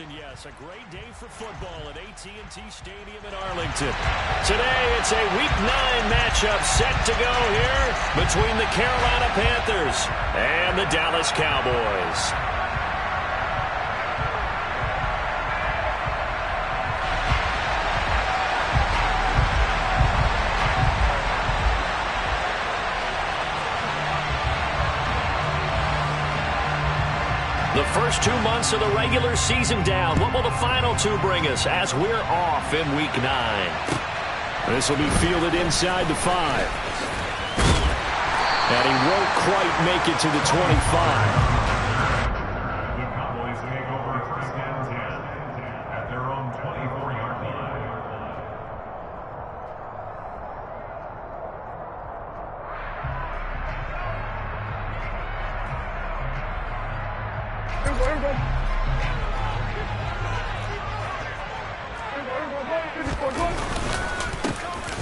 And yes, a great day for football at AT&T Stadium in Arlington. Today, it's a Week 9 matchup set to go here between the Carolina Panthers and the Dallas Cowboys. The first 2 months of the regular season down. What will the final 2 bring us as we're off in Week 9? This will be fielded inside the 5. And he won't quite make it to the 25. The Cowboys take over first and 10 at their own 24-yard line.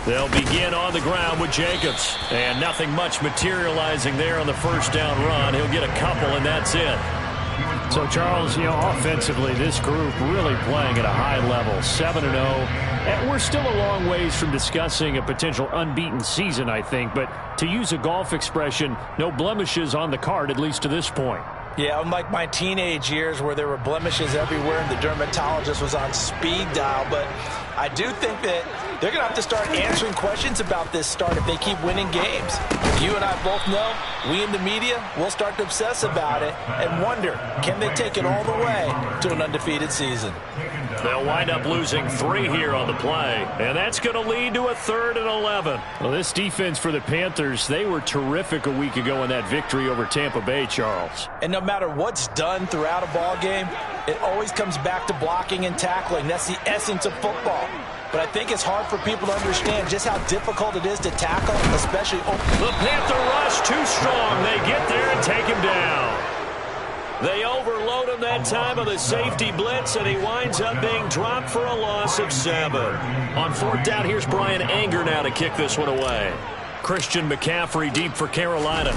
They'll begin on the ground with Jacobs. And nothing much materializing there on the first down run. He'll get a couple, and that's it. So, Charles, offensively, this group really playing at a high level, 7-0. And we're still a long ways from discussing a potential unbeaten season, I think. But to use a golf expression, no blemishes on the card, at least to this point. Yeah, unlike my teenage years where there were blemishes everywhere and the dermatologist was on speed dial. But I do think that they're going to have to start answering questions about this start if they keep winning games. You and I both know, we in the media, will start to obsess about it and wonder, can they take it all the way to an undefeated season? They'll wind up losing 3 here on the play, and that's going to lead to a 3rd and 11. Well, this defense for the Panthers, they were terrific a week ago in that victory over Tampa Bay, Charles. And no matter what's done throughout a ball game, it always comes back to blocking and tackling. That's the essence of football. But I think it's hard for people to understand just how difficult it is to tackle, especially... The Panther rush too strong. They get there and take him down. They overload him that time of the safety blitz, and he winds up being dropped for a loss of 7. On 4th down, here's Brian Anger now to kick this one away. Christian McCaffrey deep for Carolina.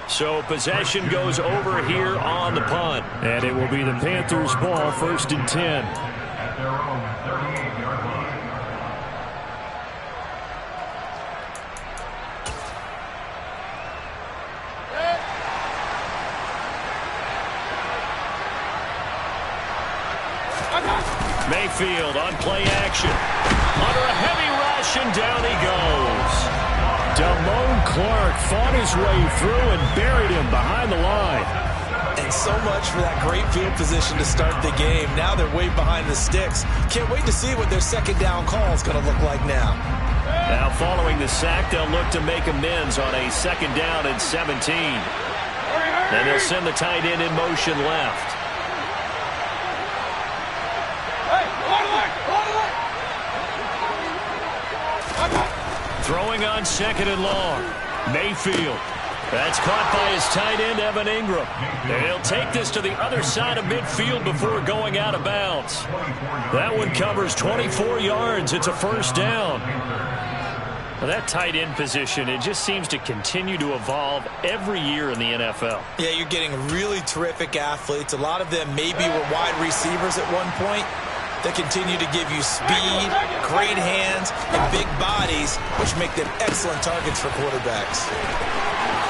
So possession goes over here on the punt. And it will be the Panthers' ball, 1st and 10. At their own 38-yard line. Mayfield on play action. Under a heavy rush, and down he goes. Damone Clark fought his way through and buried him behind the line. And so much for that great field position to start the game. Now they're way behind the sticks. Can't wait to see what their second down call is going to look like now. Now following the sack, they'll look to make amends on a 2nd down and 17. And they'll send the tight end in motion left. Throwing on 2nd and long. Mayfield. That's caught by his tight end, Evan Ingram. And he'll take this to the other side of midfield before going out of bounds. That one covers 24 yards. It's a 1st down. Well, that tight end position, it just seems to continue to evolve every year in the NFL. Yeah, you're getting really terrific athletes. A lot of them maybe were wide receivers at one point. They continue to give you speed, great hands, and big bodies, which make them excellent targets for quarterbacks.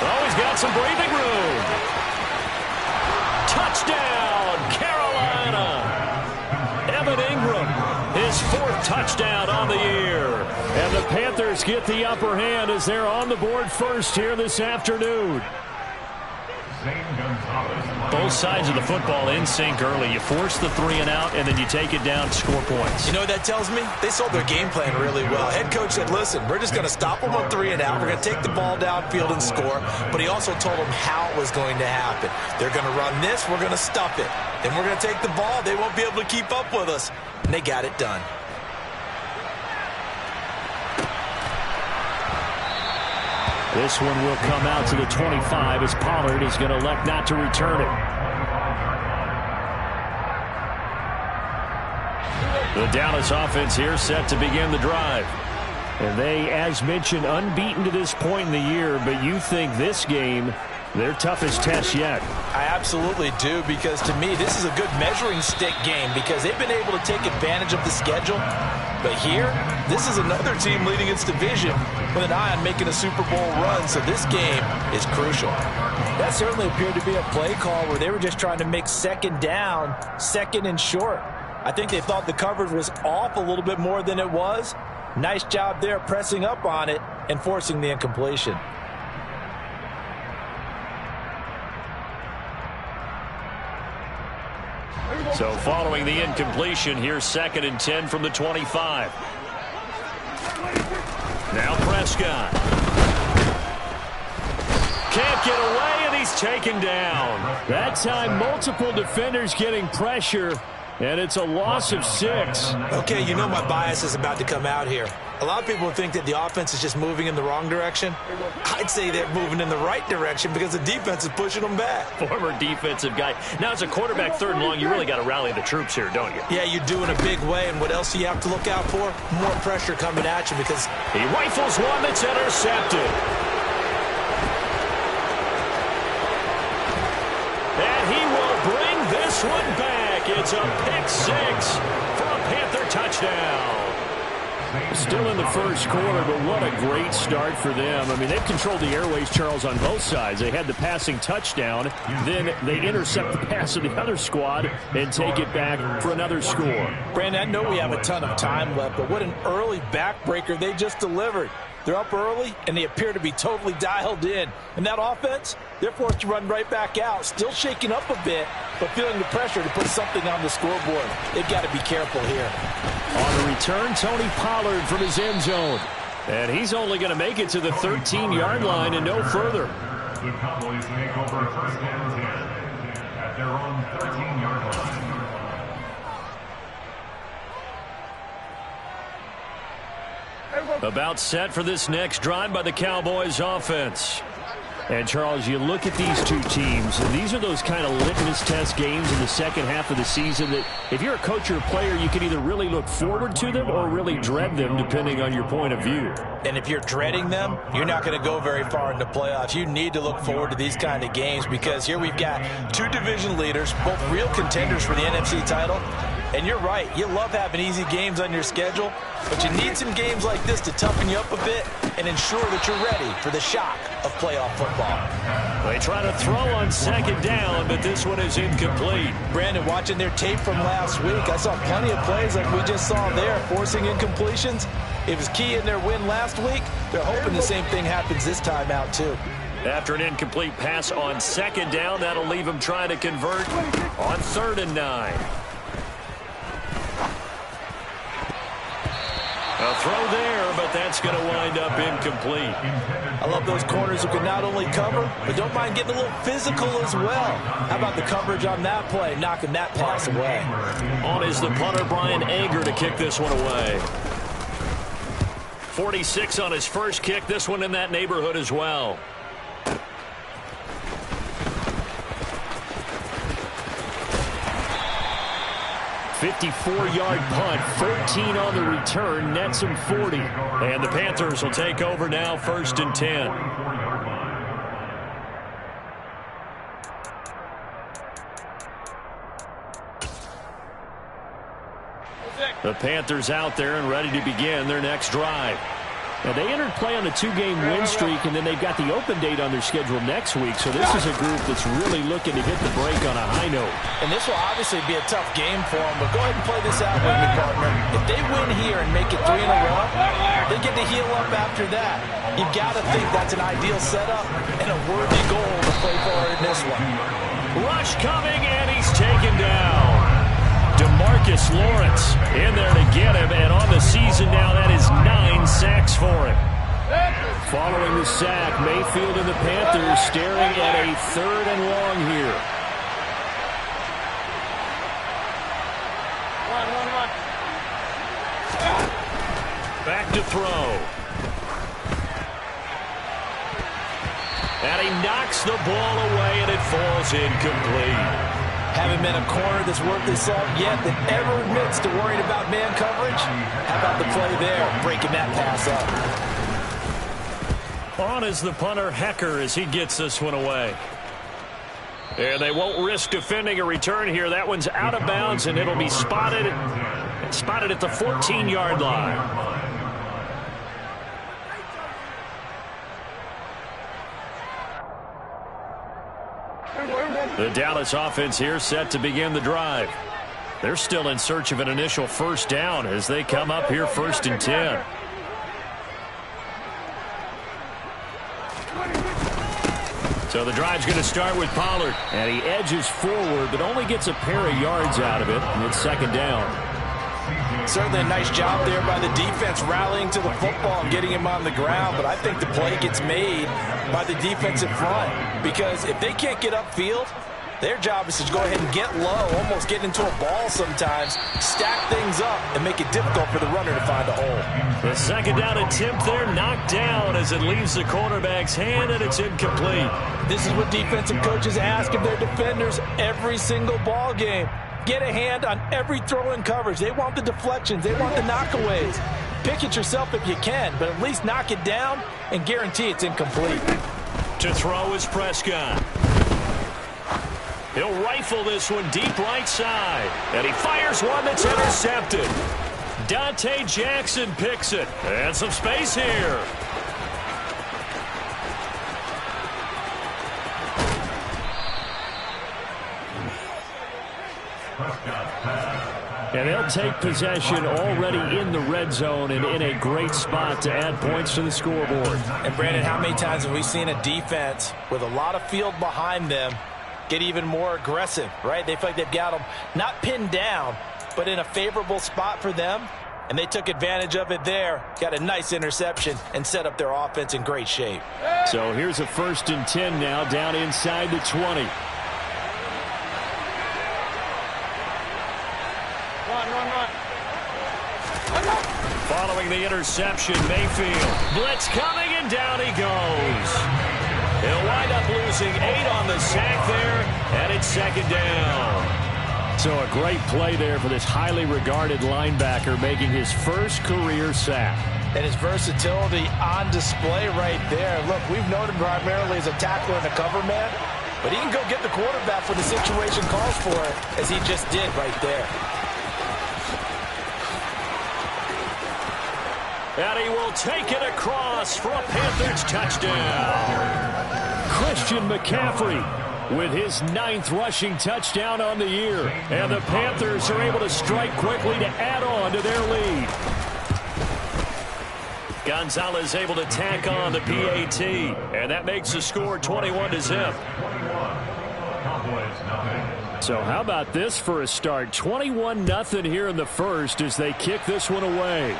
Oh, he's got some breathing room. Touchdown, Carolina. Evan Ingram, his 4th touchdown on the year. And the Panthers get the upper hand as they're on the board first here this afternoon. Both sides of the football in sync early. You force the 3 and out, and then you take it down to score points. You know what that tells me? They sold their game plan really well. Head coach said, listen, we're just going to stop them on 3 and out. We're going to take the ball downfield and score. But he also told them how it was going to happen. They're going to run this. We're going to stop it. Then we're going to take the ball. They won't be able to keep up with us. And they got it done. This one will come out to the 25 as Pollard is going to elect not to return it. The Dallas offense here set to begin the drive. And they, as mentioned, unbeaten to this point in the year, but you think this game their toughest test yet. I absolutely do, because to me, this is a good measuring stick game because they've been able to take advantage of the schedule. But here, this is another team leading its division with an eye on making a Super Bowl run, so this game is crucial. That certainly appeared to be a play call where they were just trying to make second down, second and short. I think they thought the coverage was off a little bit more than it was. Nice job there pressing up on it and forcing the incompletion. So following the incompletion, here's 2nd and 10 from the 25. Now Prescott. Can't get away, and he's taken down. That time, multiple defenders getting pressure, and it's a loss of 6. Okay, you know my bias is about to come out here. A lot of people think that the offense is just moving in the wrong direction. I'd say they're moving in the right direction because the defense is pushing them back. Former defensive guy. Now, as a quarterback 3rd and long, you really got to rally the troops here, don't you? Yeah, you do in a big way, and what else do you have to look out for? More pressure coming at you because he rifles one that's intercepted. And he will bring this one back. It's a pick 6 for a Panther touchdown. Still in the first quarter, but what a great start for them. I mean, they've controlled the airways, Charles, on both sides. They had the passing touchdown, then they intercept the pass of the other squad and take it back for another score. Brandon, I know we have a ton of time left, but what an early backbreaker they just delivered. They're up early, and they appear to be totally dialed in. And that offense, they're forced to run right back out, still shaking up a bit, but feeling the pressure to put something on the scoreboard. They've got to be careful here. On the return, Tony Pollard from his end zone. And he's only going to make it to the 13-yard line and no further. The Cowboys make over 1st and 10 at their own 13-yard line. About set for this next drive by the Cowboys offense. And, Charles, you look at these two teams, and these are those kind of litmus test games in the second half of the season that if you're a coach or a player, you can either really look forward to them or really dread them, depending on your point of view. And if you're dreading them, you're not going to go very far in the playoffs. You need to look forward to these kind of games because here we've got two division leaders, both real contenders for the NFC title. And you're right, you love having easy games on your schedule, but you need some games like this to toughen you up a bit and ensure that you're ready for the shock of playoff football. They try to throw on 2nd down, but this one is incomplete. Brandon, watching their tape from last week, I saw plenty of plays like we just saw there, forcing incompletions. It was key in their win last week. They're hoping the same thing happens this time out, too. After an incomplete pass on 2nd down, that'll leave them trying to convert on 3rd and 9. A throw there, but that's going to wind up incomplete. I love those corners who can not only cover, but don't mind getting a little physical as well. How about the coverage on that play, knocking that pass away? On is the punter, Brian Ager, to kick this one away. 46 on his first kick, this one in that neighborhood as well. $54-yard punt, 13 on the return, nets him 40. And the Panthers will take over now, 1st and 10. The Panthers out there and ready to begin their next drive. Now, they entered play on a 2-game win streak, and then they've got the open date on their schedule next week. So this is a group that's really looking to hit the break on a high note. And this will obviously be a tough game for them, but go ahead and play this out with me, partner. If they win here and make it 3 in a row, they get to heal up after that. You've got to think that's an ideal setup and a worthy goal to play forward in this one. Rush coming, and he's taken down. DeMarcus Lawrence in there to get him, and on the season now, that is 9 sacks for him. Following the sack, Mayfield and the Panthers staring at a 3rd and long here. Back to throw. And he knocks the ball away, and it falls incomplete. Haven't met a corner that's worth his salt yet that ever admits to worrying about man coverage. How about the play there, breaking that pass up? On is the punter, Hecker, as he gets this one away. And they won't risk defending a return here. That one's out of bounds, and it'll be spotted at the 14-yard line. The Dallas offense here set to begin the drive. They're still in search of an initial first down as they come up here 1st and 10. So the drive's going to start with Pollard. And he edges forward, but only gets a pair of yards out of it. And it's 2nd down. Certainly a nice job there by the defense rallying to the football and getting him on the ground. But I think the play gets made by the defensive front. Because if they can't get upfield, their job is to go ahead and get low, almost get into a ball sometimes, stack things up, and make it difficult for the runner to find a hole. The 2nd down attempt there knocked down as it leaves the cornerback's hand, and it's incomplete. This is what defensive coaches ask of their defenders every single ball game. Get a hand on every throw in coverage. They want the deflections. They want the knockaways. Pick it yourself if you can, but at least knock it down and guarantee it's incomplete. To throw is Prescott. He'll rifle this one deep right side. And he fires one that's intercepted. Dante Jackson picks it. And some space here. And they'll take possession already in the red zone and in a great spot to add points to the scoreboard. And Brandon, how many times have we seen a defense with a lot of field behind them get even more aggressive, right? They feel like they've got them not pinned down, but in a favorable spot for them, and they took advantage of it there. Got a nice interception and set up their offense in great shape. So here's a 1st and 10 now down inside the 20. Following the interception, Mayfield. Blitz coming, and down he goes. He'll wind up losing 8 on the sack there, and it's 2nd down. So a great play there for this highly regarded linebacker making his first career sack. And his versatility on display right there. Look, we've known him primarily as a tackler and a cover man, but he can go get the quarterback when the situation calls for it, as he just did right there. And he will take it across for a Panthers touchdown. Christian McCaffrey with his 9th rushing touchdown on the year. And the Panthers are able to strike quickly to add on to their lead. Gonzalez able to tack on the PAT. And that makes the score 21-0. So how about this for a start? 21-0 here in the first as they kick this one away.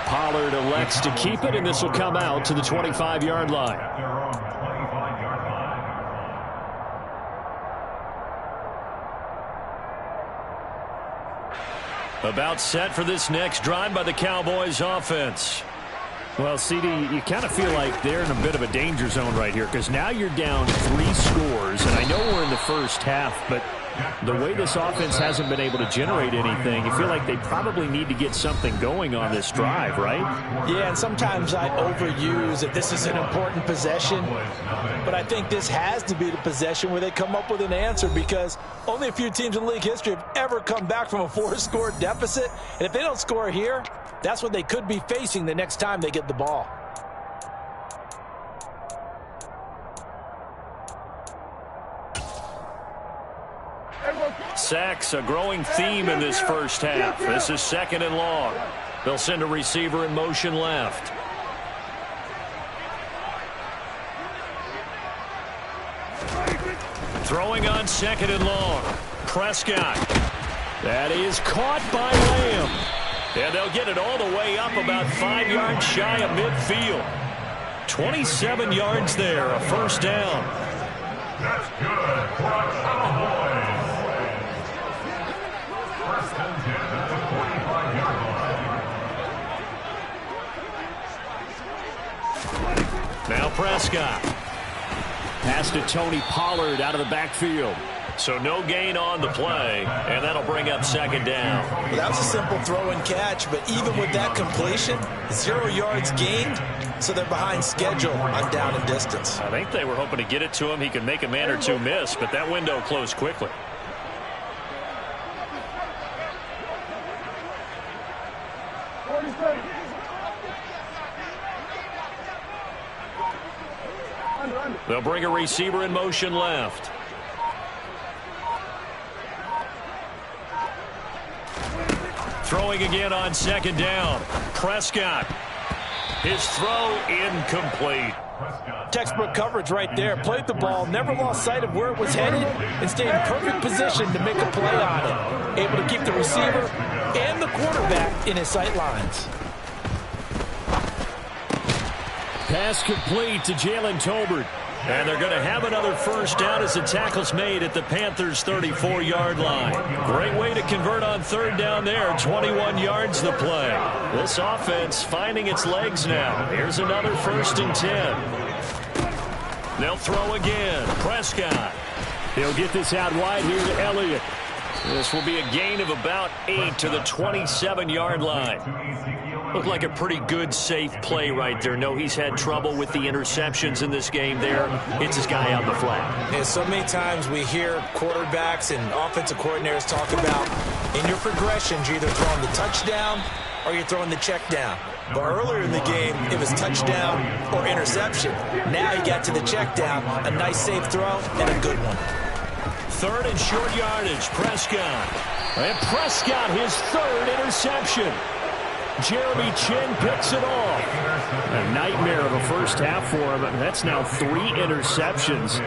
Pollard elects to keep it, and this will come out to the 25-yard line. About set for this next drive by the Cowboys offense. Well, CD, you kind of feel like they're in a bit of a danger zone right here because now you're down 3 scores, and I know we're in the first half, but the way this offense hasn't been able to generate anything, you feel like they probably need to get something going on this drive, right? Yeah, and sometimes I overuse that this is an important possession, but I think this has to be the possession where they come up with an answer because only a few teams in league history have ever come back from a 4-score deficit, and if they don't score here, that's what they could be facing the next time they get the ball. Sacks, a growing theme in this first half. This is 2nd and long. They'll send a receiver in motion left. Throwing on 2nd and long. Prescott. That is caught by Lamb. And they'll get it all the way up about 5 yards shy of midfield. 27 yards there, a 1st down. That's good for a Cowboys. Now Prescott. Pass to Tony Pollard out of the backfield. So no gain on the play, and that'll bring up second down. Well, that was a simple throw and catch, but even with that completion, 0 yards gained, so they're behind schedule on down and distance. I think they were hoping to get it to him. He could make a man or two miss, but that window closed quickly. They'll bring a receiver in motion left. Throwing again on second down. Prescott. His throw incomplete. Textbook coverage right there. Played the ball, never lost sight of where it was headed, and stayed in perfect position to make a play on it. Able to keep the receiver and the quarterback in his sight lines. Pass complete to Jalen Tolbert. And they're going to have another first down as the tackle's made at the Panthers' 34-yard line. Great way to convert on third down there. 21 yards the play. This offense finding its legs now. Here's another 1st and 10. They'll throw again. Prescott. He'll get this out wide here to Elliott. This will be a gain of about 8 to the 27-yard line. Looked like a pretty good, safe play right there. No, he's had trouble with the interceptions in this game there. It's his guy on the flat. And so many times we hear quarterbacks and offensive coordinators talk about in your progressions, you're either throwing the touchdown or you're throwing the check down. But earlier in the game, it was touchdown or interception. Now he got to the check down, a nice safe throw, and a good one. 3rd and short yardage, Prescott. And Prescott, his 3rd interception. Jeremy Chin picks it off. A nightmare of a first half for him. That's now 3 interceptions.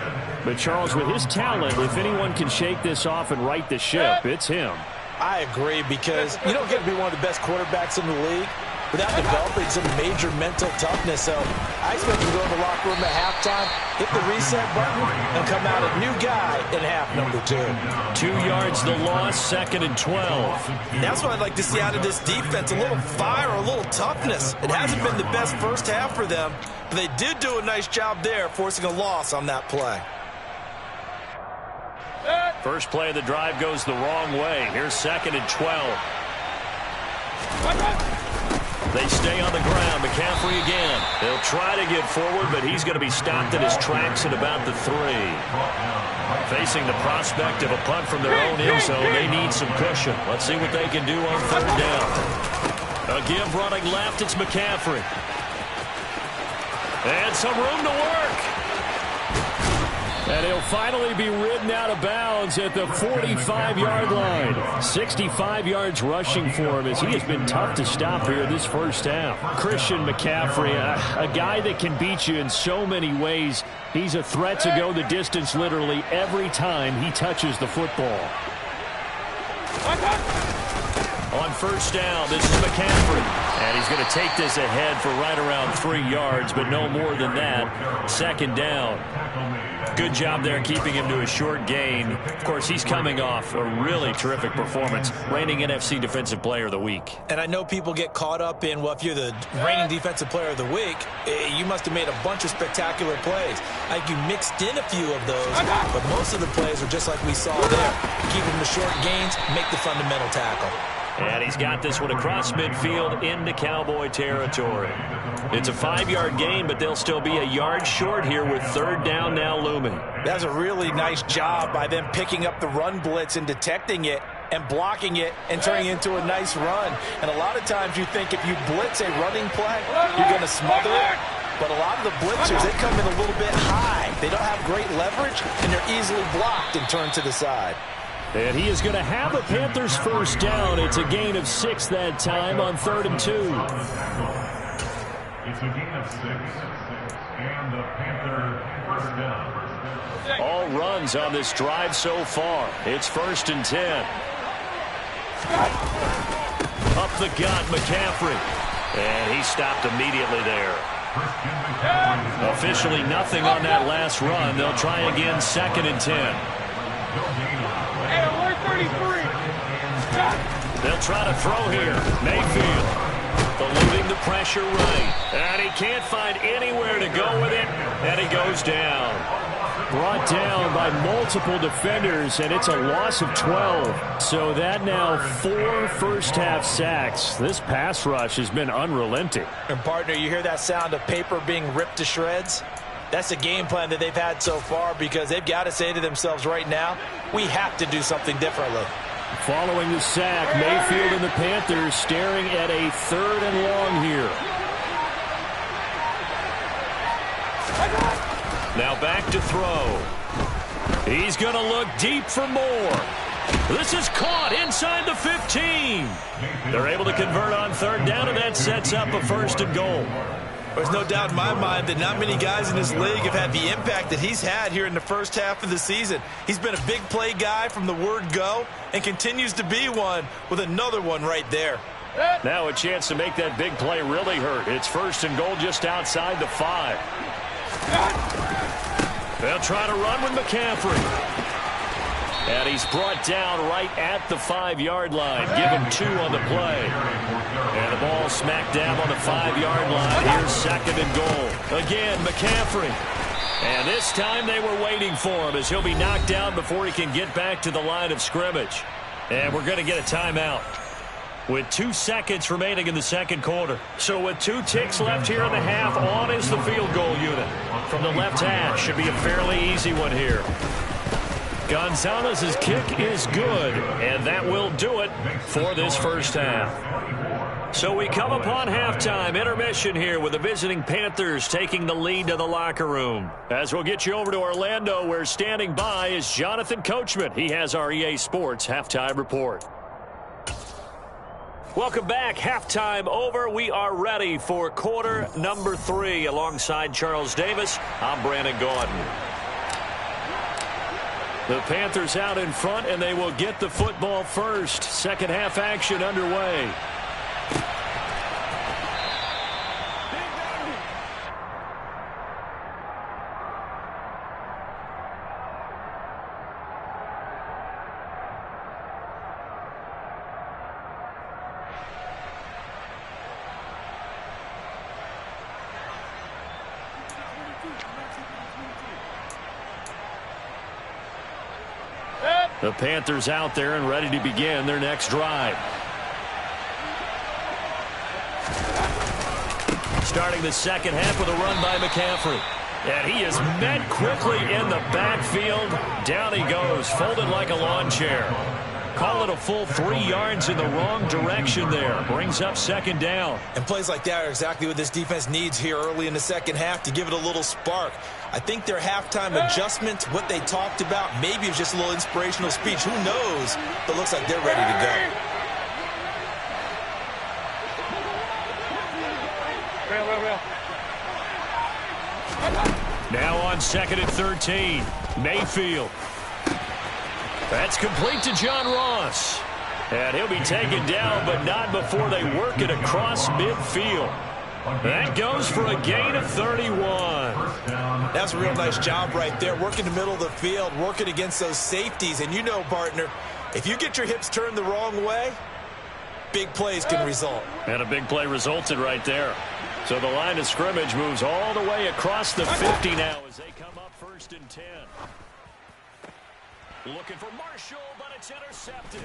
But Charles, with his talent, if anyone can shake this off and right the ship, it's him. I agree, because you don't get to be one of the best quarterbacks in the league without developing some major mental toughness. So I expect him to go in the locker room at halftime, hit the reset button, and come out a new guy in half number 2. 2 yards the loss, 2nd and 12. That's what I'd like to see out of this defense, a little fire, a little toughness. It hasn't been the best first half for them, but they did do a nice job there, forcing a loss on that play. First play of the drive goes the wrong way. Here's 2nd and 12. They stay on the ground. McCaffrey again. They'll try to get forward, but he's going to be stopped in his tracks at about the 3. Facing the prospect of a punt from their own end zone, they need some cushion. Let's see what they can do on 3rd down. A give running left, it's McCaffrey. And some room to work. And he'll finally be ridden out of bounds at the 45-yard line. 65 yards rushing for him as he has been tough to stop here this first half. Christian McCaffrey, a guy that can beat you in so many ways. He's a threat to go the distance literally every time he touches the football. On 1st down, this is McCaffrey. And he's going to take this ahead for right around 3 yards, but no more than that. 2nd down. Good job there keeping him to a short gain. Of course, he's coming off a really terrific performance, reigning NFC Defensive Player of the Week. And I know people get caught up in, well, if you're the reigning Defensive Player of the Week, you must have made a bunch of spectacular plays. I think you mixed in a few of those, but most of the plays are just like we saw there. Keep them to short gains, make the fundamental tackle. And he's got this one across midfield into Cowboy territory. It's a 5-yard gain, but they'll still be a yard short here with 3rd down now looming. That's a really nice job by them picking up the run blitz and detecting it and blocking it and turning it into a nice run. And a lot of times you think if you blitz a running play, you're going to smother it. But a lot of the blitzers, they come in a little bit high. They don't have great leverage, and they're easily blocked and turned to the side. And he is going to have a Panthers first down. It's a gain of 6 that time on 3rd and 2. It's a gain of 6, and the Panther first down. All runs on this drive so far. It's 1st and 10. Up the gut, McCaffrey. And he stopped immediately there. Officially nothing on that last run. They'll try again, 2nd and 10. They'll try to throw here. Mayfield eluding the pressure right. And he can't find anywhere to go with it. And he goes down. Brought down by multiple defenders, and it's a loss of 12. So that now 4 first-half sacks. This pass rush has been unrelenting. And, partner, you hear that sound of paper being ripped to shreds? That's the game plan that they've had so far, because they've got to say to themselves right now, we have to do something differently. Following the sack, Mayfield and the Panthers staring at a 3rd and long here. Now back to throw. He's going to look deep for more. This is caught inside the 15. They're able to convert on 3rd down, and that sets up a 1st and goal. There's no doubt in my mind that not many guys in this league have had the impact that he's had here in the first half of the season. He's been a big play guy from the word go and continues to be one with another one right there. Now a chance to make that big play really hurt. It's 1st and goal just outside the 5. They'll try to run with McCaffrey. And he's brought down right at the 5-yard line. Give him 2 on the play. And the ball smack dab on the 5-yard line. Here's 2nd and goal. Again, McCaffrey. And this time they were waiting for him, as he'll be knocked down before he can get back to the line of scrimmage. And we're going to get a timeout with 2 seconds remaining in the 2nd quarter. So with 2 ticks left here in the half, on is the field goal unit. From the left hash, should be a fairly easy one here. Gonzalez's kick is good, and that will do it for this first half. So we come upon halftime, intermission here with the visiting Panthers taking the lead to the locker room. As we'll get you over to Orlando, where standing by is Jonathan Coachman. He has our EA Sports halftime report. Welcome back. Halftime over. We are ready for quarter number 3. Alongside Charles Davis, I'm Brandon Gaudin. The Panthers out in front, and they will get the football first. Second half action underway. The Panthers out there and ready to begin their next drive. Starting the second half with a run by McCaffrey. And he is met quickly in the backfield. Down he goes, folded like a lawn chair. Call it a full 3 yards in the wrong direction there. Brings up 2nd down. And plays like that are exactly what this defense needs here early in the second half to give it a little spark. I think their halftime adjustment, what they talked about, maybe it's just a little inspirational speech. Who knows? But looks like they're ready to go. Now on 2nd and 13. Mayfield. That's complete to John Ross. And he'll be taken down, but not before they work it across midfield. That goes for a gain of 31. That's a real nice job right there, working the middle of the field, working against those safeties. And you know, partner, if you get your hips turned the wrong way, big plays can result. And a big play resulted right there. So the line of scrimmage moves all the way across the 50 now as they come up 1st and 10. Looking for Marshall, but it's intercepted.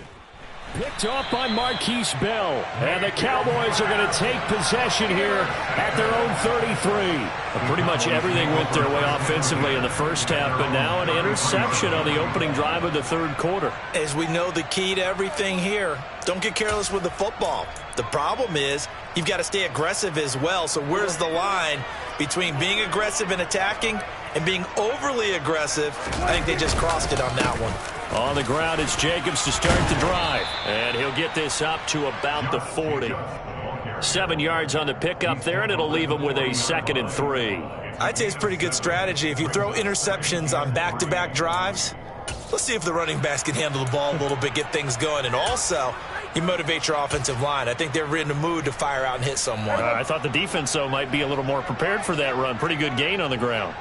Picked off by Marquise Bell. And the Cowboys are going to take possession here at their own 33. Pretty much everything went their way offensively in the first half, but now an interception on the opening drive of the 3rd quarter. As we know, the key to everything here, don't get careless with the football. The problem is you've got to stay aggressive as well. So where's the line between being aggressive and attacking and being overly aggressive? I think they just crossed it on that one. On the ground, it's Jacobs to start the drive. And he'll get this up to about the 40. 7 yards on the pickup there, and it'll leave him with a 2nd and 3. I'd say it's pretty good strategy. If you throw interceptions on back-to-back drives, let's see if the running backs can handle the ball a little bit, get things going. And also, you motivate your offensive line. I think they're in the mood to fire out and hit someone. I thought the defense, though, might be a little more prepared for that run. Pretty good gain on the ground.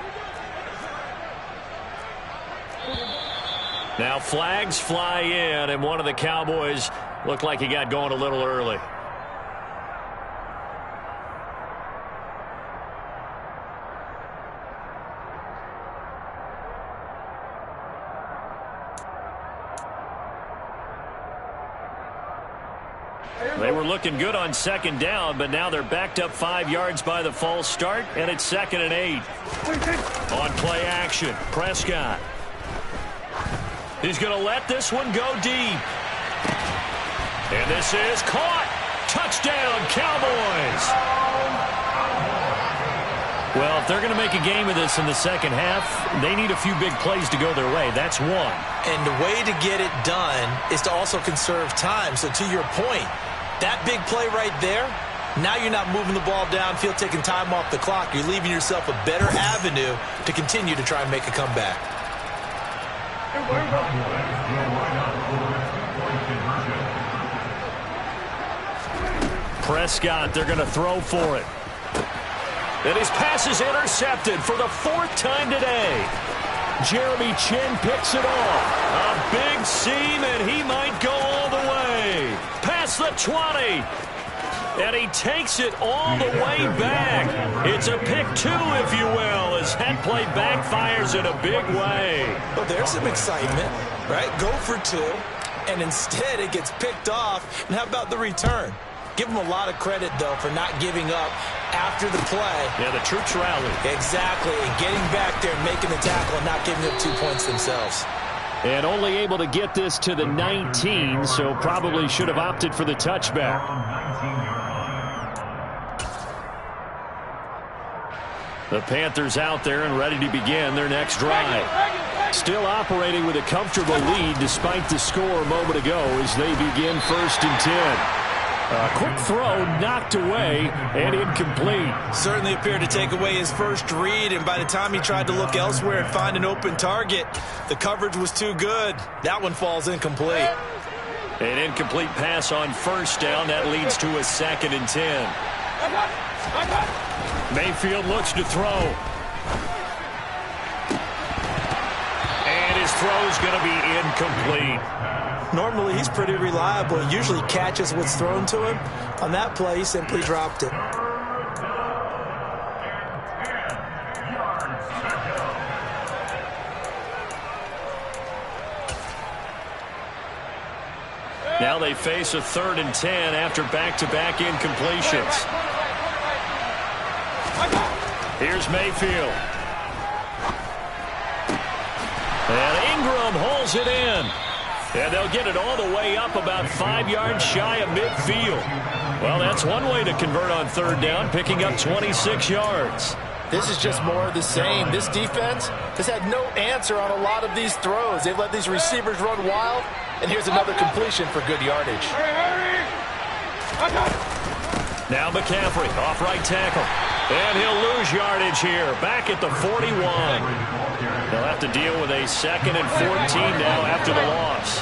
Now flags fly in, and one of the Cowboys looked like he got going a little early. They were looking good on second down, but now they're backed up 5 yards by the false start, and it's 2nd and 8. On play action, Prescott. He's going to let this one go deep. And this is caught. Touchdown, Cowboys. Well, if they're going to make a game of this in the second half, they need a few big plays to go their way. That's one. And the way to get it done is to also conserve time. So to your point, that big play right there, now you're not moving the ball downfield, taking time off the clock. You're leaving yourself a better avenue to continue to try and make a comeback. Prescott, they're going to throw for it. And his pass is intercepted for the 4th time today. Jeremy Chin picks it off. A big seam, and he might go all the way. Past the 20. And he takes it all the way back. It's a pick 2, if you will, as that play backfires in a big way. Well, there's some excitement, right? Go for 2, and instead it gets picked off. And how about the return? Give him a lot of credit, though, for not giving up after the play. Yeah, the troops rallied. Exactly, and getting back there and making the tackle and not giving up 2 points themselves. And only able to get this to the 19, so probably should have opted for the touchback. The Panthers out there and ready to begin their next drive. Still operating with a comfortable lead despite the score a moment ago as they begin 1st and 10. A quick throw knocked away and incomplete. Certainly appeared to take away his first read, and by the time he tried to look elsewhere and find an open target, the coverage was too good. That one falls incomplete. An incomplete pass on 1st down. That leads to a 2nd and 10. Mayfield looks to throw. And his throw's going to be incomplete. Normally, he's pretty reliable. He usually catches what's thrown to him. On that play, he simply dropped it. Now they face a 3rd and 10 after back-to-back incompletions. Here's Mayfield. And Ingram holds it in. And they'll get it all the way up about 5 yards shy of midfield. Well, that's one way to convert on 3rd down, picking up 26 yards. This is just more of the same. This defense has had no answer on a lot of these throws. They've let these receivers run wild, and here's another completion for good yardage. Now McCaffrey, off right tackle. And he'll lose yardage here, back at the 41. They'll have to deal with a 2nd and 14 now after the loss.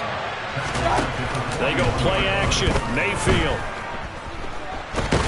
They go play action. Mayfield.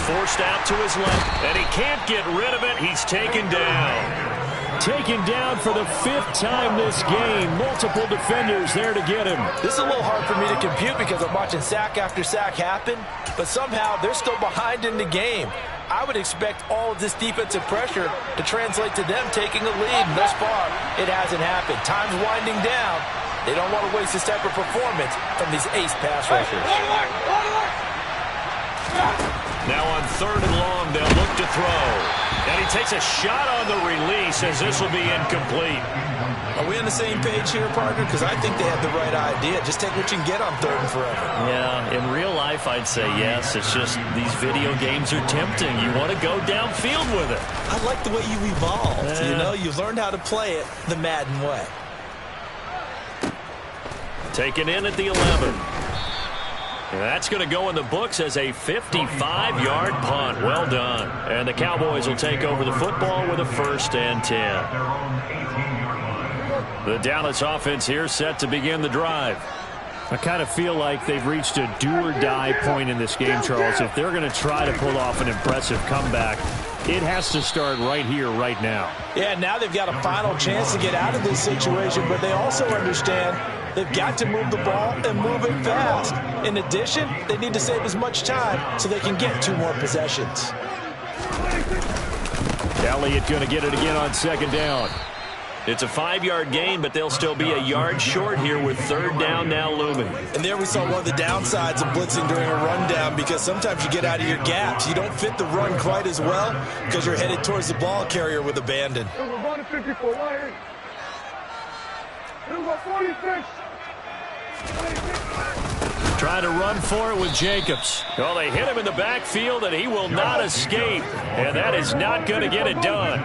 Forced out to his left, and he can't get rid of it. He's taken down. Taken down for the 5th time this game. Multiple defenders there to get him. This is a little hard for me to compute because I'm watching sack after sack happen, but somehow they're still behind in the game. I would expect all of this defensive pressure to translate to them taking a lead, and thus far, it hasn't happened. Time's winding down. They don't want to waste this type of performance from these ace pass rushers. Now on 3rd and long, they'll look to throw. And he takes a shot on the release as this will be incomplete. Are we on the same page here, partner? Because I think they had the right idea. Just take what you can get on 3rd and forever. Yeah, in real life, I'd say yes. It's just these video games are tempting. You want to go downfield with it. I like the way you evolved. You know, you've learned how to play it the Madden way. Taken in at the 11. And that's going to go in the books as a 55-yard punt. Well done. And the Cowboys will take over the football with a 1st and 10. The Dallas offense here set to begin the drive. I kind of feel like they've reached a do-or-die point in this game, Charles. If they're going to try to pull off an impressive comeback, it has to start right here, right now. Yeah, now they've got a final chance to get out of this situation, but they also understand they've got to move the ball and move it fast. In addition, they need to save as much time so they can get 2 more possessions. Elliott going to get it again on 2nd down. It's a 5-yard gain, but they'll still be a yard short here with third down now looming. And there we saw one of the downsides of blitzing during a rundown, because sometimes you get out of your gaps. You don't fit the run quite as well because you're headed towards the ball carrier with abandon. Trying to run for it with Jacobs. Well, they hit him in the backfield, and he will not escape. And that is not going to get it done.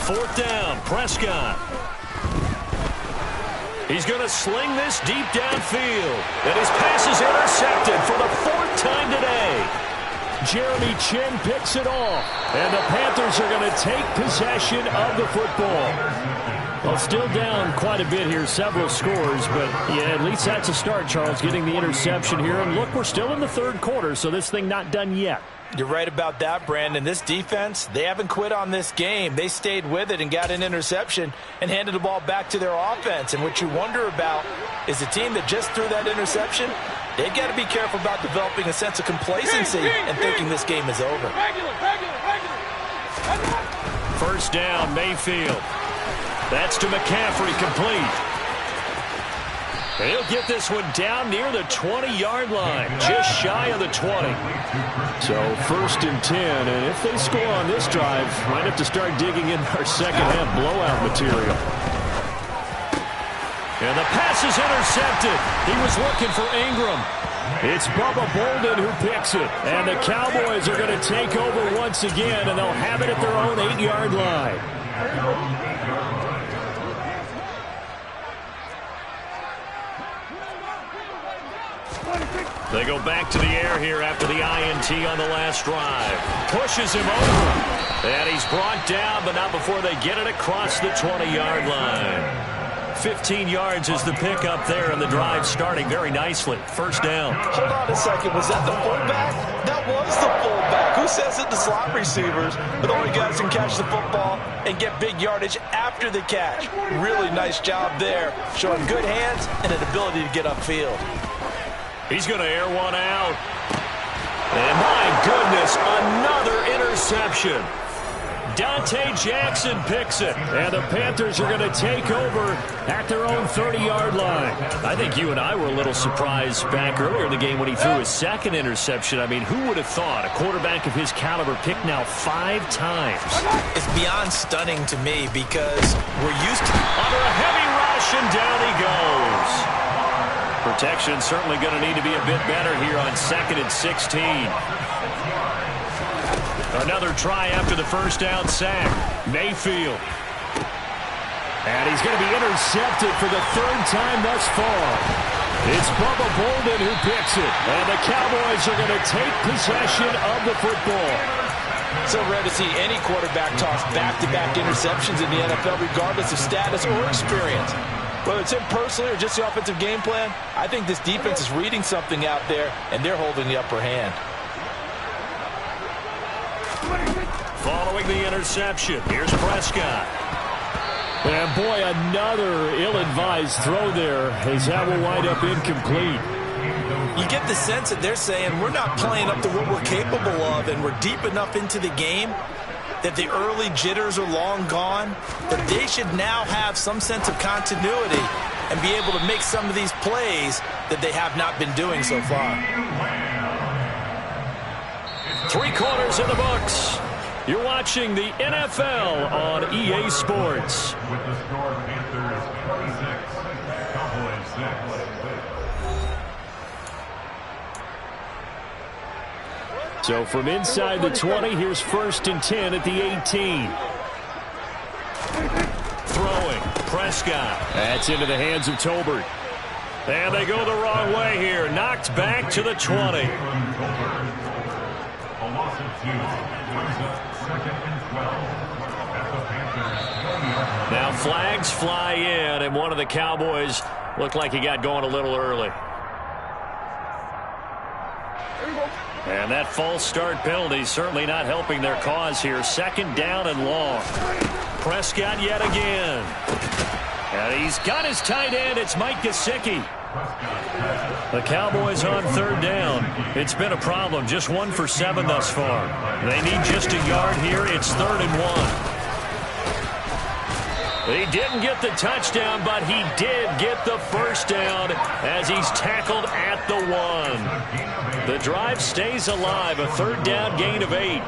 Fourth down, Prescott. He's going to sling this deep downfield. And his pass is intercepted for the 4th time today. Jeremy Chin picks it off. And the Panthers are going to take possession of the football. Well, still down quite a bit here, several scores, but yeah, at least that's a start, Charles, getting the interception here. And look, we're still in the third quarter, so this thing not done yet. You're right about that, Brandon. This defense, they haven't quit on this game. They stayed with it and got an interception and handed the ball back to their offense. And what you wonder about is the team that just threw that interception, they've got to be careful about developing a sense of complacency and thinking this game is over. First down, Mayfield. That's to McCaffrey, complete. And he'll get this one down near the 20-yard line, just shy of the 20. So 1st and 10, and if they score on this drive, might have to start digging in our second-half blowout material. And the pass is intercepted. He was looking for Ingram. It's Bubba Bolden who picks it. And the Cowboys are going to take over once again, and they'll have it at their own 8-yard line. They go back to the air here after the INT on the last drive. Pushes him over. And he's brought down, but not before they get it across the 20-yard line. 15 yards is the pickup there, and the drive starting very nicely. First down. Hold on a second. Was that the fullback? That was the fullback. Who says that the slot receivers are the only guys who can catch the football and get big yardage after the catch? Really nice job there, showing good hands and an ability to get upfield. He's going to air one out. And my goodness, another interception. Dante Jackson picks it. And the Panthers are going to take over at their own 30-yard line. I think you and I were a little surprised back earlier in the game when he threw his second interception. I mean, who would have thought a quarterback of his caliber picked now 5 times? It's beyond stunning to me because we're used to... Under a heavy rush, and down he goes. Protection certainly going to need to be a bit better here on 2nd and 16. Another try after the first down sack. Mayfield. And he's going to be intercepted for the 3rd time thus far. It's Bubba Bolden who picks it. And the Cowboys are going to take possession of the football. So rare to see any quarterback toss back-to-back interceptions in the NFL, regardless of status or experience. Whether it's him personally or just the offensive game plan, I think this defense is reading something out there, and they're holding the upper hand. Following the interception, here's Prescott. And boy, another ill-advised throw there, as that will wind up incomplete. You get the sense that they're saying we're not playing up to what we're capable of, and we're deep enough into the game that the early jitters are long gone, that they should now have some sense of continuity and be able to make some of these plays that they have not been doing so far. 3 quarters in the books. You're watching the NFL on EA Sports. With the score, Panthers 26, Cowboys 6. So from inside the 20, here's 1st and 10 at the 18. Throwing, Prescott. That's into the hands of Tolbert. And they go the wrong way here. Knocked back to the 20. A loss of 2. Brings up 2nd and 12. At the Panthers 20-yard line. Now flags fly in, and one of the Cowboys looked like he got going a little early. And that false start penalty certainly not helping their cause here. 2nd down and long. Prescott yet again. And he's got his tight end. It's Mike Gesicki. The Cowboys on 3rd down. It's been a problem. Just 1 for 7 thus far. They need just a yard here. It's 3rd and 1. He didn't get the touchdown, but he did get the first down as he's tackled at the 1. The drive stays alive, a third down gain of 8.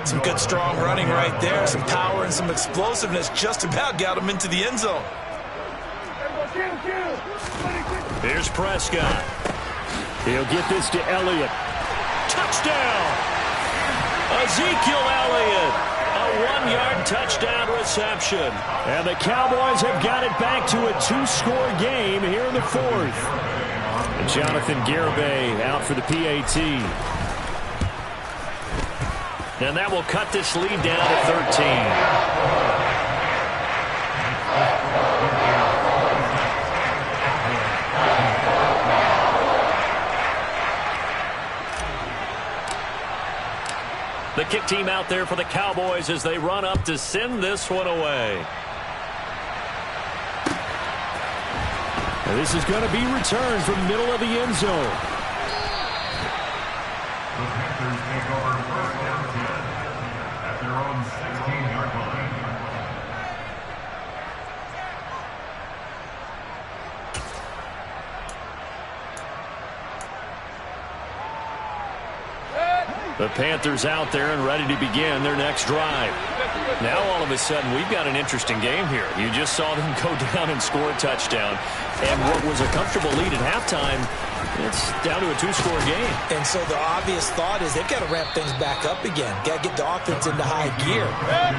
Some good strong running right there, some power and some explosiveness just about got him into the end zone. Here's Prescott. He'll get this to Elliott. Touchdown! Ezekiel Elliott. A 1-yard touchdown reception. And the Cowboys have got it back to a 2-score game here in the 4th. And Jonathan Garibay out for the PAT. And that will cut this lead down to 13. The kick team out there for the Cowboys as they run up to send this one away. And this is going to be returned from the middle of the end zone. The Panthers take over first down 10 at their own 16-yard line. The Panthers out there and ready to begin their next drive. Now all of a sudden we've got an interesting game here. You just saw them go down and score a touchdown. And what was a comfortable lead at halftime, it's down to a 2-score game. And so the obvious thought is they've got to ramp things back up again. Got to get the offense into high gear.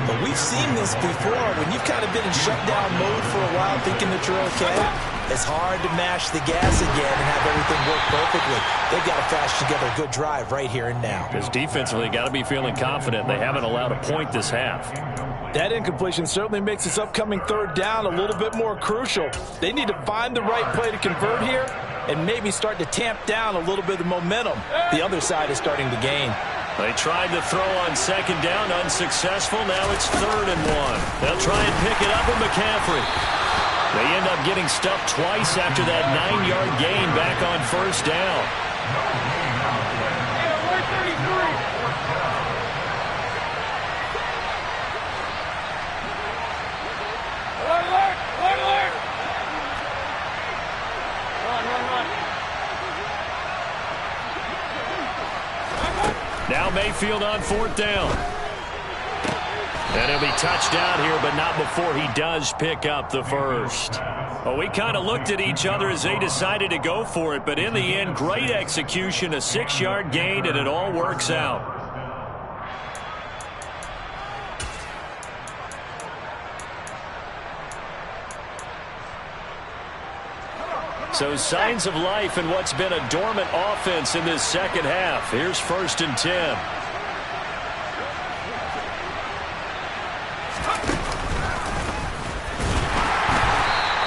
But we've seen this before. When you've kind of been in shutdown mode for a while thinking that you're okay, it's hard to mash the gas again and have everything work perfectly. They've got to flash together a good drive right here and now. Because defensively, got to be feeling confident. They haven't allowed a point this half. That incompletion certainly makes this upcoming third down a little bit more crucial. They need to find the right play to convert here and maybe start to tamp down a little bit of momentum. The other side is starting to gain. They tried to throw on second down, unsuccessful. Now it's 3rd and 1. They'll try and pick it up with McCaffrey. They end up getting stuffed twice after that 9-yard gain back on first down. Now Mayfield on 4th down. And he'll be touched down here, but not before he does pick up the first. Well, we kind of looked at each other as they decided to go for it, but in the end, great execution, a 6-yard gain, and it all works out. So signs of life in what's been a dormant offense in this second half. Here's 1st and 10.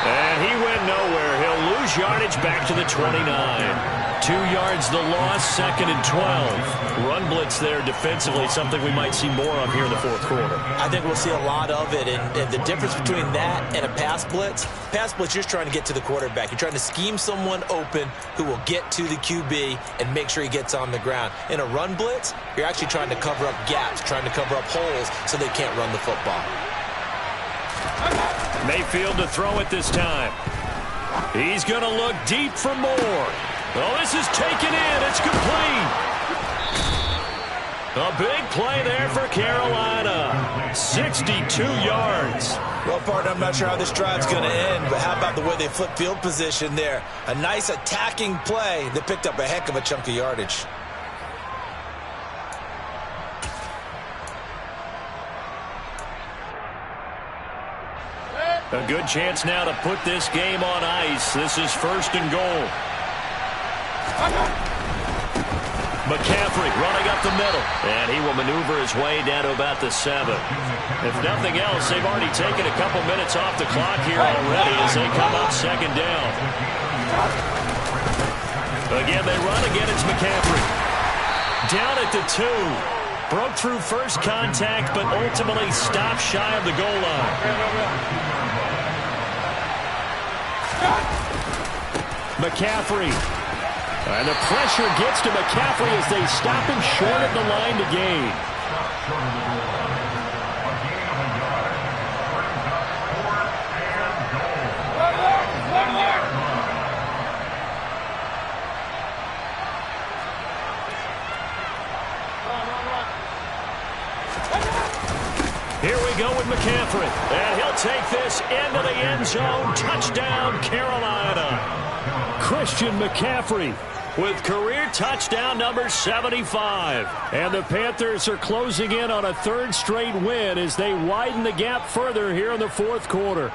And he went nowhere. He'll lose yardage back to the 29. 2 yards the loss, 2nd and 12. Run blitz there defensively, something we might see more of here in the 4th quarter. I think we'll see a lot of it, and the difference between that and a pass blitz, you're just trying to get to the quarterback. You're trying to scheme someone open who will get to the QB and make sure he gets on the ground. In a run blitz, you're actually trying to cover up gaps, trying to cover up holes so they can't run the football. Mayfield to throw it this time. He's going to look deep for more. Oh, this is taken in. It's complete. A big play there for Carolina. 62 yards. Well, partner, I'm not sure how this drive's going to end, but how about the way they flip field position there? A nice attacking play that picked up a heck of a chunk of yardage. A good chance now to put this game on ice. This is 1st and goal. McCaffrey running up the middle. And he will maneuver his way down to about the 7. If nothing else, they've already taken a couple minutes off the clock here already as they come up 2nd down. Again, they run again. It's McCaffrey. Down at the 2. Broke through first contact, but ultimately stopped shy of the goal line. McCaffrey. And the pressure gets to McCaffrey as they stop him short at the line to gain. Here we go with McCaffrey. And he'll take this into the end zone. Touchdown, Carolina. Christian McCaffrey with career touchdown number 75. And the Panthers are closing in on a third straight win as they widen the gap further here in the fourth quarter.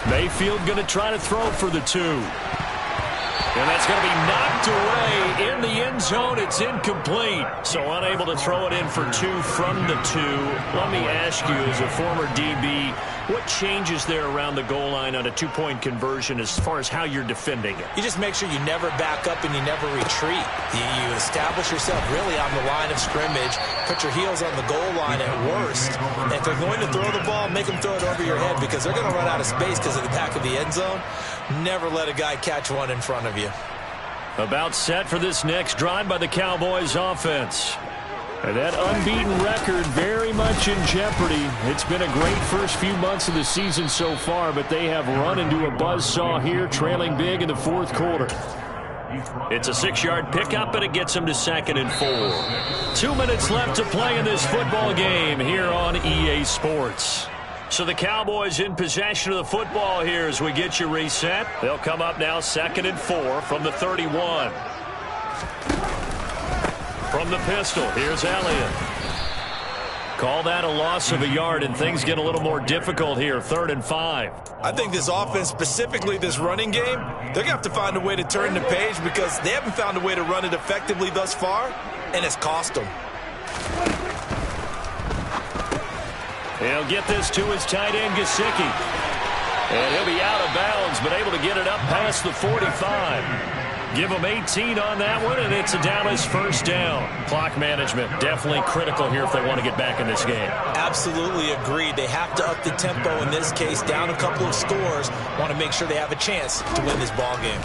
Mayfield going to try to throw for the 2. And that's going to be knocked away in the end zone. It's incomplete. So unable to throw it in for 2 from the 2. Let me ask you, as a former DB, what changes there around the goal line on a 2-point conversion as far as how you're defending it? You just make sure you never back up and you never retreat. You establish yourself really on the line of scrimmage, put your heels on the goal line at worst. And if they're going to throw the ball, make them throw it over your head because they're going to run out of space because of the back of the end zone. Never let a guy catch one in front of you. About set for this next drive by the Cowboys offense. And that unbeaten record very much in jeopardy. It's been a great first few months of the season so far, but they have run into a buzzsaw here, trailing big in the fourth quarter. It's a 6-yard pickup, and it gets them to 2nd and 4. 2 minutes left to play in this football game here on EA Sports. So the Cowboys in possession of the football here as we get you reset. They'll come up now 2nd and 4 from the 31. From the pistol, here's Elliott. Call that a loss of a yard, and things get a little more difficult here, 3rd and 5. I think this offense, specifically this running game, they're going to have to find a way to turn the page because they haven't found a way to run it effectively thus far, and it's cost them. He'll get this to his tight end, Gesicki. And he'll be out of bounds, but able to get it up past the 45. Give him 18 on that one, and it's a Dallas first down. Clock management definitely critical here if they want to get back in this game. Absolutely agreed. They have to up the tempo in this case, down a couple of scores. Want to make sure they have a chance to win this ball game.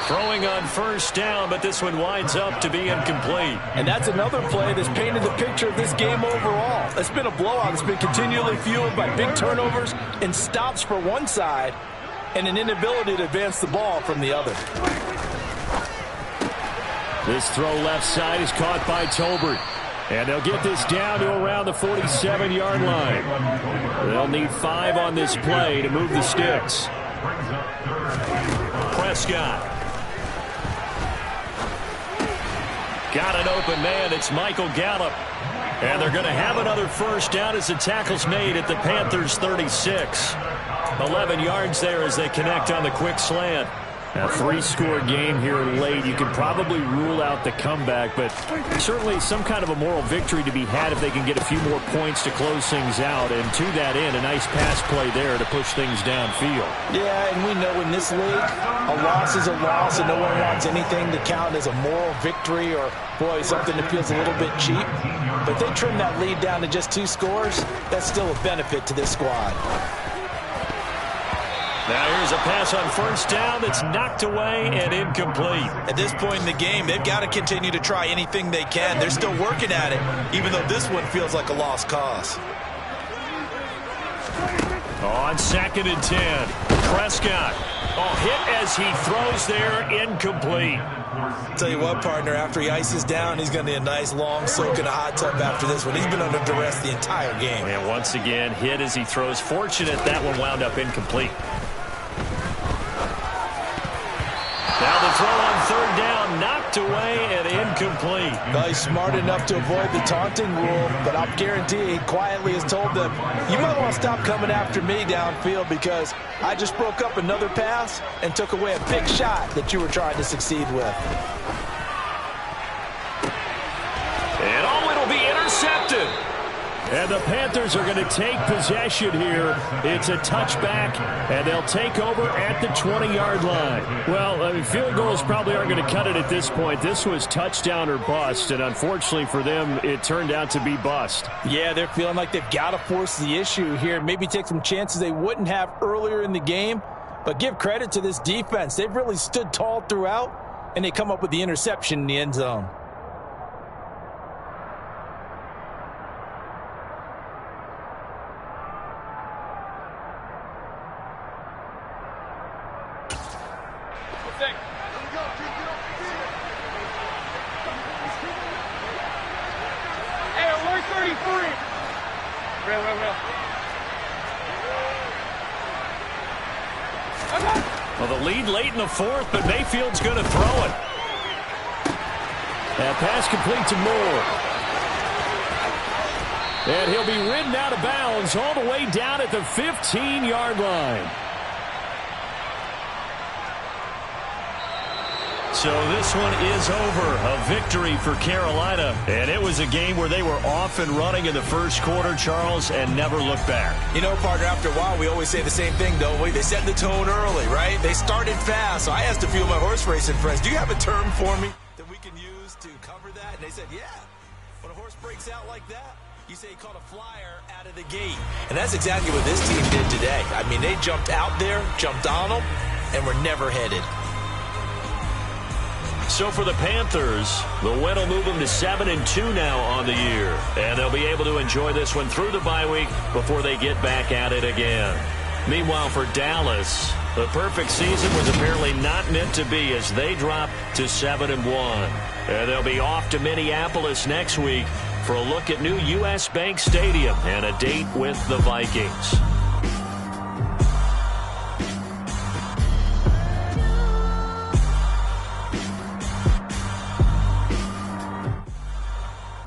Throwing on first down, but this one winds up to be incomplete. And that's another play that's painted the picture of this game overall. It's been a blowout. It's been continually fueled by big turnovers and stops for one side and an inability to advance the ball from the other. This throw left side is caught by Tolbert. And they'll get this down to around the 47-yard line. They'll need 5 on this play to move the sticks. Prescott. Got an open man. It's Michael Gallup. And they're going to have another first down as the tackle's made at the Panthers' 36. 11 yards there as they connect on the quick slant. A 3-score game here late. You can probably rule out the comeback, but certainly some kind of a moral victory to be had if they can get a few more points to close things out. And to that end, a nice pass play there to push things downfield. Yeah, and we know in this league, a loss is a loss, and no one wants anything to count as a moral victory or, boy, something that feels a little bit cheap. But they trim that lead down to just 2 scores. That's still a benefit to this squad. Now here's a pass on first down that's knocked away and incomplete. At this point in the game, they've got to continue to try anything they can. They're still working at it, even though this one feels like a lost cause. On 2nd and 10, Prescott. Hit as he throws there, incomplete. Tell you what, partner, after he ices down, he's going to need a nice long soak in a hot tub after this one. He's been under duress the entire game. And once again, hit as he throws. Fortunate that one wound up incomplete. Now the throw on 3rd down, knocked away and incomplete. Well, he's smart enough to avoid the taunting rule, but I'll guarantee he quietly has told them, you might want to stop coming after me downfield because I just broke up another pass and took away a big shot that you were trying to succeed with. And it'll be intercepted. And the Panthers are going to take possession here. It's a touchback, and they'll take over at the 20-yard line. Well, field goals probably aren't going to cut it at this point. This was touchdown or bust, and unfortunately for them, it turned out to be bust. Yeah, they're feeling like they've got to force the issue here. Maybe take some chances they wouldn't have earlier in the game. But give credit to this defense. They've really stood tall throughout, and they come up with the interception in the end zone. Well, the lead late in the fourth, but Mayfield's going to throw it. That pass complete to Moore. And he'll be ridden out of bounds all the way down at the 15-yard line. So this one is over. A victory for Carolina. And it was a game where they were off and running in the first quarter, Charles, and never looked back. You know, partner, after a while, we always say the same thing, don't we? They set the tone early, right? They started fast. So I asked a few of my horse racing friends, do you have a term for me that we can use to cover that? And they said, yeah. When a horse breaks out like that, you say he caught a flyer out of the gate. And that's exactly what this team did today. I mean, they jumped out there, jumped on them, and were never headed. So for the Panthers, the win will move them to 7-2 now on the year. And they'll be able to enjoy this one through the bye week before they get back at it again. Meanwhile, for Dallas, the perfect season was apparently not meant to be as they drop to 7-1. And they'll be off to Minneapolis next week for a look at new U.S. Bank Stadium and a date with the Vikings.